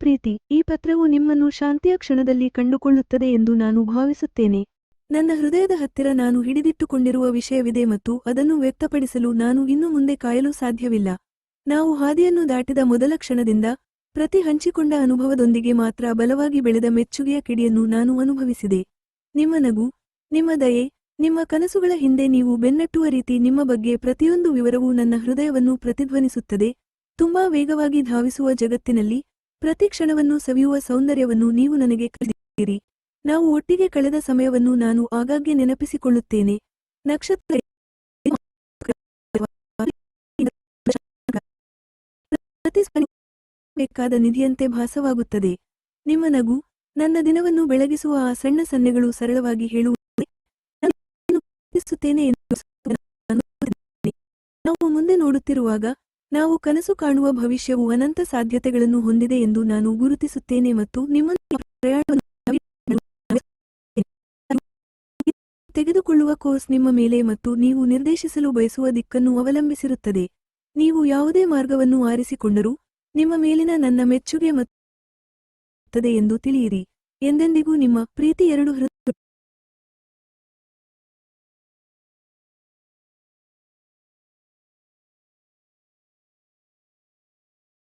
ಪ್ರೀತಿ, ಈ ಪತ್ರವು ನಿಮ್ಮನ್ನು ಶಾಂತಿಯ ಕ್ಷಣದಲ್ಲಿ ಕಂಡುಕೊಳ್ಳುತ್ತದೆ ಎಂದು ನಾನು ಭಾವಿಸುತ್ತೇನೆ. ನನ್ನ ಹೃದಯದ ಹತ್ತಿರ ನಾನು ಹಿಡಿದಿಟ್ಟುಕೊಂಡಿರುವ ವಿಷಯವಿದೆ ಮತ್ತು ಅದನ್ನು ವ್ಯಕ್ತಪಡಿಸಲು ನಾನು ಇನ್ನು ಮುಂದೆ ಕಾಯಲು ಸಾಧ್ಯವಿಲ್ಲ. ನಾವು ಹಾದಿಯನ್ನು ದಾಟಿದ ಮೊದಲ ಕ್ಷಣದಿಂದ, ಪ್ರತಿ ಹಂಚಿಕೊಂಡ ಅನುಭವದೊಂದಿಗೆ ಮಾತ್ರ ಬಲವಾಗಿ ಬೆಳೆದ ಮೆಚ್ಚುಗೆಯ ಕಿಡಿಯನ್ನು ನಾನು ಅನುಭವಿಸಿದೆ. ನಿಮ್ಮ ನಗು, ನಿಮ್ಮ ದಯೆ, ನಿಮ್ಮ ಕನಸುಗಳ ಹಿಂದೆ ನೀವು ಬೆನ್ನಟ್ಟುವ ರೀತಿ, ನಿಮ್ಮ ಬಗ್ಗೆ ಪ್ರತಿಯೊಂದು ವಿವರವೂ ನನ್ನ ಹೃದಯವನ್ನು ಪ್ರತಿಧ್ವನಿಸುತ್ತದೆ. ತುಂಬಾ ವೇಗವಾಗಿ ಧಾವಿಸುವ ಜಗತ್ತಿನಲ್ಲಿ ಪ್ರತಿ ಕ್ಷಣವನ್ನು ಸವಿಯುವ ಸೌಂದರ್ಯವನ್ನು ನೀವು ನನಗೆ ಕಲಿಸಿದ್ದೀರಿ. ನಾವು ಒಟ್ಟಿಗೆ ಕಳೆದ ಸಮಯವನ್ನು ನಾನು ಆಗಾಗ್ಗೆ ನೆನಪಿಸಿಕೊಳ್ಳುತ್ತೇನೆ. ನಕ್ಷತ್ರ ಬೇಕಾದ ನಿಧಿಯಂತೆ ಭಾಸವಾಗುತ್ತದೆ. ನಿಮ್ಮ ನಗು, ನನ್ನ ದಿನವನ್ನು ಬೆಳಗಿಸುವ ಆ ಸಣ್ಣ ಸನ್ನೆಗಳು ಸರಳವಾಗಿ ಹೇಳುವುದೇ ಎಂದು ನಾವು ಮುಂದೆ ನೋಡುತ್ತಿರುವಾಗ, ನಾವು ಕನಸು ಕಾಣುವ ಭವಿಷ್ಯವು ಅನಂತ ಸಾಧ್ಯತೆಗಳನ್ನು ಹೊಂದಿದೆ ಎಂದು ನಾನು ಗುರುತಿಸುತ್ತೇನೆ ಮತ್ತು ನಿಮ್ಮೊಂದಿಗೆ ಪ್ರಯಾಣವನ್ನು ತೆಗೆದುಕೊಳ್ಳುವ ಕೋರ್ಸ್ ನಿಮ್ಮ ಮೇಲೆ ಮತ್ತು ನೀವು ನಿರ್ದೇಶಿಸಲು ಬಯಸುವ ದಿಕ್ಕನ್ನು ಅವಲಂಬಿಸಿರುತ್ತದೆ. ನೀವು ಯಾವುದೇ ಮಾರ್ಗವನ್ನು ಆರಿಸಿಕೊಂಡರೂ, ನಿಮ್ಮ ಮೇಲಿನ ನನ್ನ ಮೆಚ್ಚುಗೆ ಮತ್ತು ಎಂದು ತಿಳಿಯಿರಿ. ಎಂದೆಂದಿಗೂ ನಿಮ್ಮ ಪ್ರೀತಿ 2